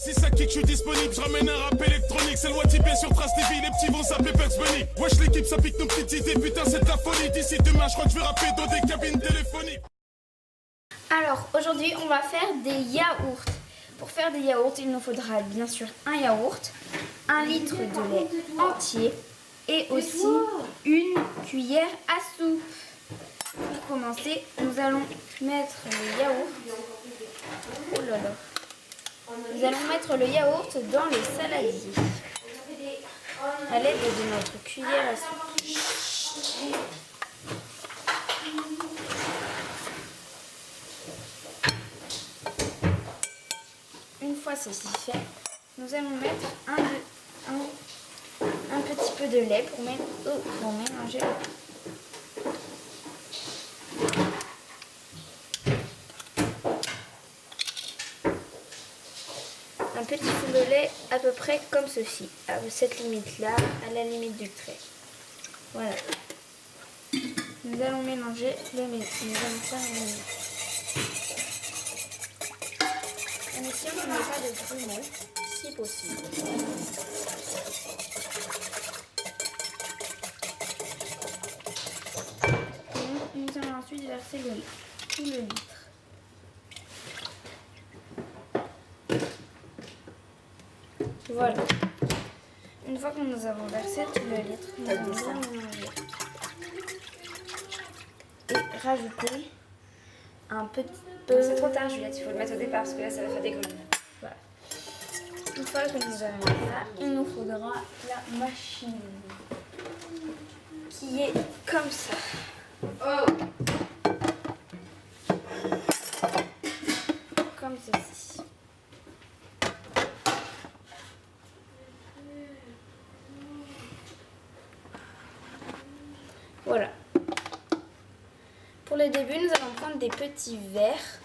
Si ça kick, je suis disponible, je ramène un rap électronique. C'est le Watibé sur Trace TV, les petits vont s'appeler Bugs Bunny. Wesh l'équipe, ça pique nos petites idées, putain c'est de la folie. D'ici demain, je crois que je vais rapper dans des cabines téléphoniques. Alors aujourd'hui on va faire des yaourts. Pour faire des yaourts, il nous faudra bien sûr un yaourt, 1 litre de lait entier et aussi une cuillère à soupe. Pour commencer, nous allons mettre le yaourt. Oh là là. Nous allons mettre le yaourt dans le saladier à l'aide de notre cuillère à soupe. Une fois ceci fait, nous allons mettre un petit peu de lait pour mélanger. Un petit fond de lait à peu près comme ceci, à cette limite-là, à la limite du trait. Voilà. Nous allons mélanger nous allons faire mélanger. En essayant qu'il n'y ait pas de grumeaux, si possible. Et nous allons ensuite verser tout le litre. Voilà. Une fois que nous avons versé tout le litre, nous allons mélanger. Et rajouter un petit peu... C'est trop tard Juliette, il faut le mettre au départ parce que là ça va faire des grumes. Voilà. Une fois que nous avons ça, il nous faudra la machine qui est comme ça. Oh. Comme ceci. Voilà. Pour le début, nous allons prendre des petits verres.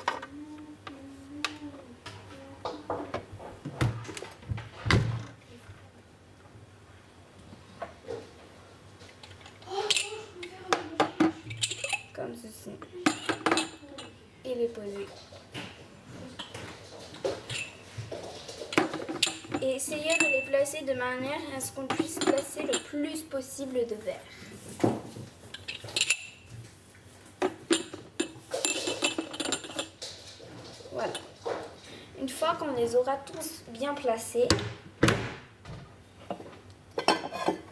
Comme ceci. Et les poser. Et essayez de les placer de manière à ce qu'on puisse placer le plus possible de verres. Voilà. Une fois qu'on les aura tous bien placés,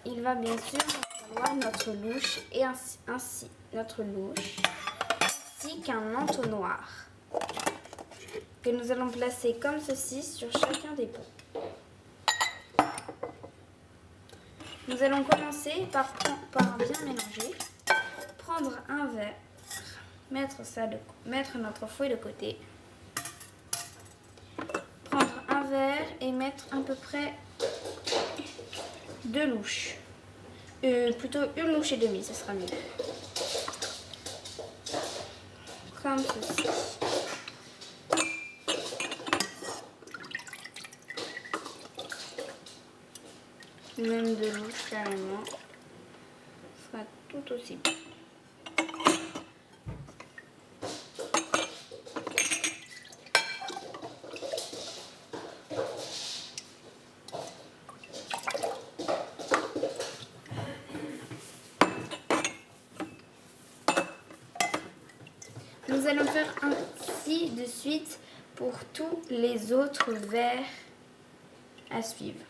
il va bien sûr falloir notre louche et ainsi notre louche ainsi qu'un entonnoir que nous allons placer comme ceci sur chacun des pots. Nous allons commencer par bien mélanger, prendre un verre, mettre notre fouet de côté, prendre un verre et mettre à peu près 2 louches. Plutôt 1 louche et demie, ce sera mieux. Comme ceci. Même 2 louches carrément. Ce sera tout aussi bien. Nous allons faire ainsi de suite pour tous les autres verres à suivre.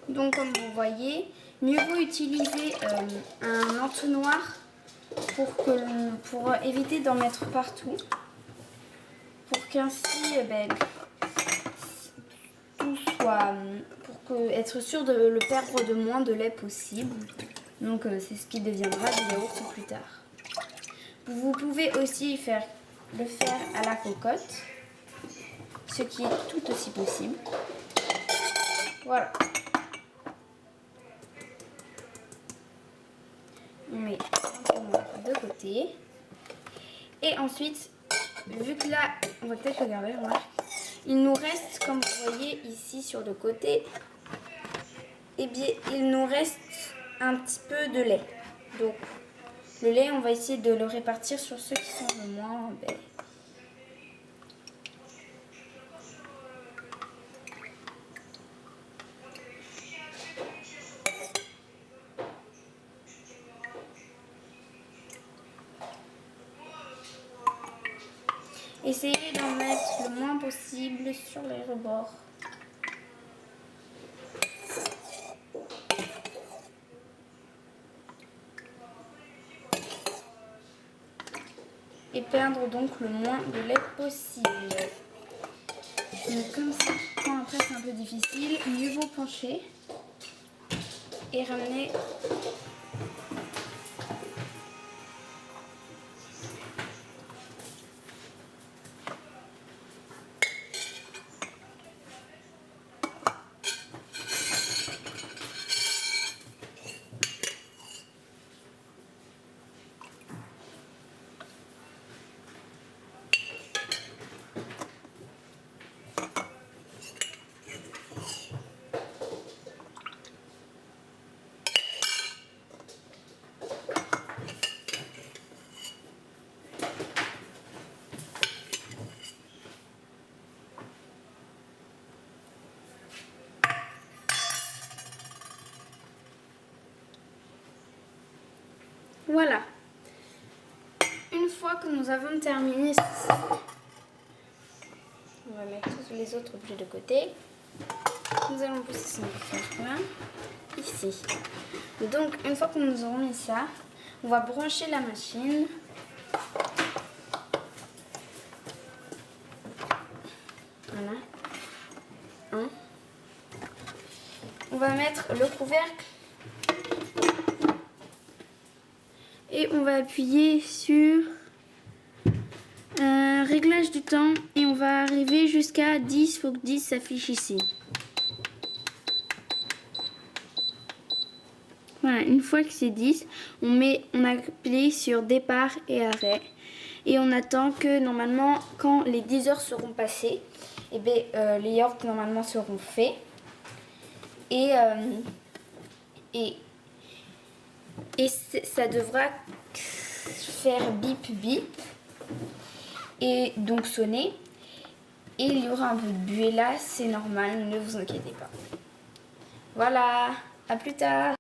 Donc comme vous voyez, mieux vaut utiliser un entonnoir pour éviter d'en mettre partout. Pour qu'ainsi tout soit être sûr de le perdre de moins de lait possible. Donc c'est ce qui deviendra du yaourt plus tard. Vous pouvez aussi le faire à la cocotte, ce qui est tout aussi possible. Voilà. On met de côté. Et ensuite, vu que là, on va peut-être regarder, il nous reste, comme vous voyez ici sur le côté, eh bien, il nous reste un petit peu de lait. Donc, le lait, on va essayer de le répartir sur ceux qui sont le moins belles. Essayez d'en mettre le moins possible sur les rebords. Et perdre donc le moins de lait possible. Donc comme ça, quand après c'est un peu difficile, mieux vaut pencher et ramener. Voilà. Une fois que nous avons terminé ceci, on va mettre tous les autres objets de côté. Nous allons pousser ce là ici. Et donc, une fois que nous aurons mis ça, on va brancher la machine. Voilà. On va mettre le couvercle. Et on va appuyer sur réglage du temps et on va arriver jusqu'à 10. Il faut que 10 s'affiche ici. Voilà, une fois que c'est 10, on appuie sur départ et arrêt. Et on attend que normalement, quand les 10 heures seront passées, eh bien, les yaourts normalement seront faits. Et ça devra faire bip bip et donc sonner. Et il y aura un peu de buée là, c'est normal, ne vous inquiétez pas. Voilà, à plus tard.